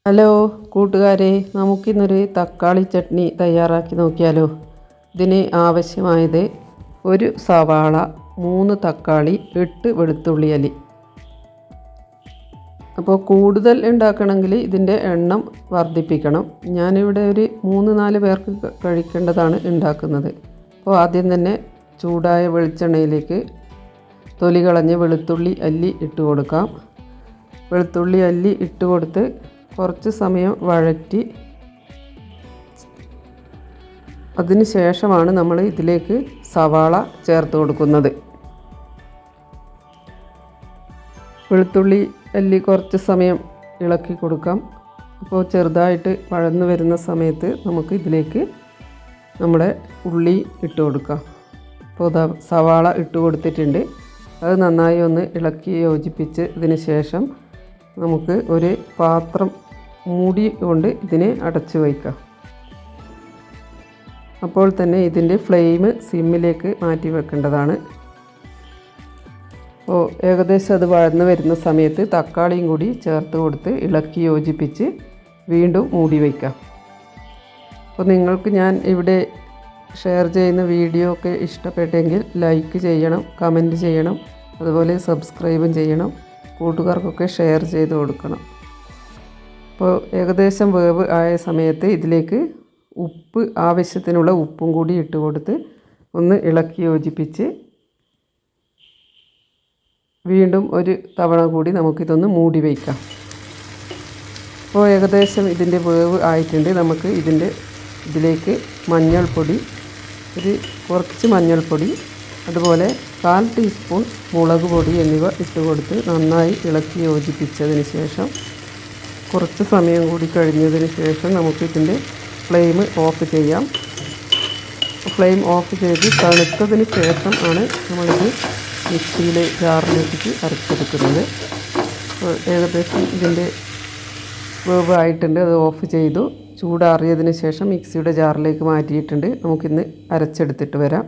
Hello കൂട്ടുകാരെ, നമുക്കിന്നൊരു തക്കാളി ചട്നി തയ്യാറാക്കി നോക്കിയാലോ. ഇതിന് ആവശ്യമായത് ഒരു സവാള, 3 തക്കാളി, 8 വെളുത്തുള്ളി അല്ലി. അപ്പോൾ കൂടുതൽ ഉണ്ടാക്കണമെങ്കിൽ ഇതിൻ്റെ എണ്ണം വർദ്ധിപ്പിക്കണം. ഞാനിവിടെ ഒരു 3-4 പേർക്ക് കഴിക്കേണ്ടതാണ് ഉണ്ടാക്കുന്നത്. അപ്പോൾ ആദ്യം തന്നെ ചൂടായ വെളിച്ചെണ്ണയിലേക്ക് തൊലി കളഞ്ഞ് വെളുത്തുള്ളി അല്ലി ഇട്ട് കൊടുക്കാം. വെളുത്തുള്ളി അല്ലി ഇട്ട് കൊടുത്ത് കുറച്ച് സമയം വഴറ്റി അതിന് ശേഷമാണ് നമ്മൾ ഇതിലേക്ക് സവാള ചേർത്ത് കൊടുക്കുന്നത്. വെളുത്തുള്ളി അല്ലി കുറച്ച് സമയം ഇളക്കി കൊടുക്കാം. അപ്പോൾ ചെറുതായിട്ട് വഴന്നു വരുന്ന സമയത്ത് നമുക്ക് ഇതിലേക്ക് നമ്മുടെ ഉള്ളി ഇട്ട് കൊടുക്കാം. അപ്പോൾ സവാള ഇട്ട് കൊടുത്തിട്ടുണ്ട്. അത് നന്നായി ഒന്ന് ഇളക്കി യോജിപ്പിച്ച് ഇതിന് ശേഷം നമുക്ക് ഒരു പാത്രം മൂടി കൊണ്ട് ഇതിനെ അടച്ചു വയ്ക്കാം. അപ്പോൾ തന്നെ ഇതിൻ്റെ ഫ്ലെയിം സിമ്മിലേക്ക് മാറ്റി വെക്കേണ്ടതാണ്. അപ്പോൾ ഏകദേശം അത് വഴന്ന് വരുന്ന സമയത്ത് തക്കാളിയും കൂടി ചേർത്ത് കൊടുത്ത് ഇളക്കി യോജിപ്പിച്ച് വീണ്ടും മൂടി വയ്ക്കാം. അപ്പോൾ നിങ്ങൾക്ക് ഞാൻ ഇവിടെ ഷെയർ ചെയ്യുന്ന വീഡിയോ ഒക്കെ ഇഷ്ടപ്പെട്ടെങ്കിൽ ലൈക്ക് ചെയ്യണം, കമൻറ്റ് ചെയ്യണം, അതുപോലെ സബ്സ്ക്രൈബും ചെയ്യണം. കൂട്ടുകാർക്കൊക്കെ ഷെയർ ചെയ്ത് കൊടുക്കണം. അപ്പോൾ ഏകദേശം വേവ് ആയ സമയത്ത് ഇതിലേക്ക് ഉപ്പ്, ആവശ്യത്തിനുള്ള ഉപ്പും കൂടി ഇട്ട് കൊടുത്ത് ഒന്ന് ഇളക്കി യോജിപ്പിച്ച് വീണ്ടും ഒരു തവണ കൂടി നമുക്കിതൊന്ന് മൂടി വയ്ക്കാം. അപ്പോൾ ഏകദേശം ഇതിൻ്റെ വേവ് ആയിട്ടുണ്ട്. നമുക്ക് ഇതിലേക്ക് മഞ്ഞൾപ്പൊടി, കുറച്ച് മഞ്ഞൾപ്പൊടി, അതുപോലെ 1/4 ടീസ്പൂൺ മുളക് പൊടി എന്നിവ ഇട്ട് കൊടുത്ത് നന്നായി ഇളക്കി യോജിപ്പിച്ചതിന് ശേഷം കുറച്ച് സമയം കൂടി കഴിഞ്ഞതിന് ശേഷം നമുക്കിതിൻ്റെ ഫ്ലെയിം ഓഫ് ചെയ്യാം. ഫ്ലെയിം ഓഫ് ചെയ്ത് തണുത്തതിന് ശേഷം ആണ് നമ്മളിത് മിക്സിയിലെ ജാറിലേക്ക് അരച്ചെടുക്കുന്നത്. ഏകദേശം ഇതിൻ്റെ വേവ് ആയിട്ടുണ്ട്. അത് ഓഫ് ചെയ്തു. ചൂടാറിയതിന് ശേഷം മിക്സിയുടെ ജാറിലേക്ക് മാറ്റിയിട്ടുണ്ട്. നമുക്കിന്ന് അരച്ചെടുത്തിട്ട് വരാം.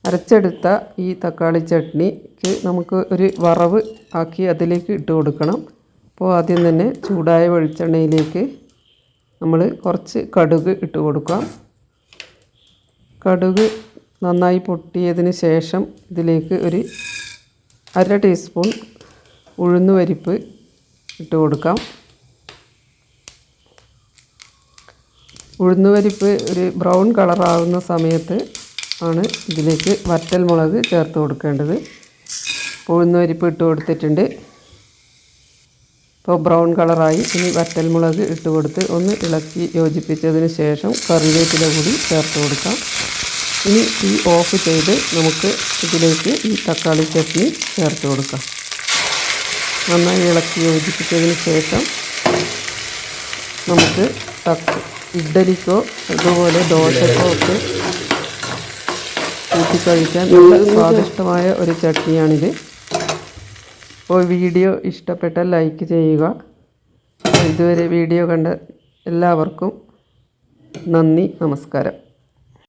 അരച്ചെടുത്ത ഈ തക്കാളി ചട്നിക്ക് നമുക്ക് ഒരു വറവ് ആക്കി അതിലേക്ക് ഇട്ട് കൊടുക്കണം. അപ്പോൾ ആദ്യം തന്നെ ചൂടായ വെളിച്ചെണ്ണയിലേക്ക് നമ്മൾ കുറച്ച് കടുക് ഇട്ട് കൊടുക്കാം. കടുക് നന്നായി പൊട്ടിയതിന് ശേഷം ഇതിലേക്ക് ഒരു 1/2 ടീസ്പൂൺ ഉഴുന്നുപരിപ്പ് ഇട്ട് കൊടുക്കാം. ഉഴുന്നുപരിപ്പ് ഒരു ബ്രൗൺ കളറാകുന്ന സമയത്ത് ആണ് ഇതിലേക്ക് വറ്റൽമുളക് ചേർത്ത് കൊടുക്കേണ്ടത്. ഉഴുന്നുപരിപ്പ് ഇട്ട് കൊടുത്തിട്ടുണ്ട്. ഇപ്പോൾ ബ്രൗൺ കളറായി. ഇനി വറ്റൽമുളക് ഇട്ട് കൊടുത്ത് ഒന്ന് ഇളക്കി യോജിപ്പിച്ചതിന് ശേഷം കറിവേപ്പില കൂടി ചേർത്ത് കൊടുക്കാം. ഇനി ഈ ഓഫ് ചെയ്ത് നമുക്ക് ഇതിലേക്ക് ഈ തക്കാളി ചട്നി ചേർത്ത് കൊടുക്കാം. നന്നായി ഇളക്കി യോജിപ്പിച്ചതിന് ശേഷം നമുക്ക് ഇഡ്ഡലിക്കോ അതുപോലെ ദോശക്കോ ഒക്കെ കൂട്ടി കഴിക്കാൻ നല്ല സ്വാദിഷ്ടമായ ഒരു ചട്നിയാണിത്. അപ്പോൾ വീഡിയോ ഇഷ്ടപ്പെട്ടാൽ ലൈക്ക് ചെയ്യുക. ഇതുവരെ വീഡിയോ കണ്ട എല്ലാവർക്കും നന്ദി, നമസ്കാരം.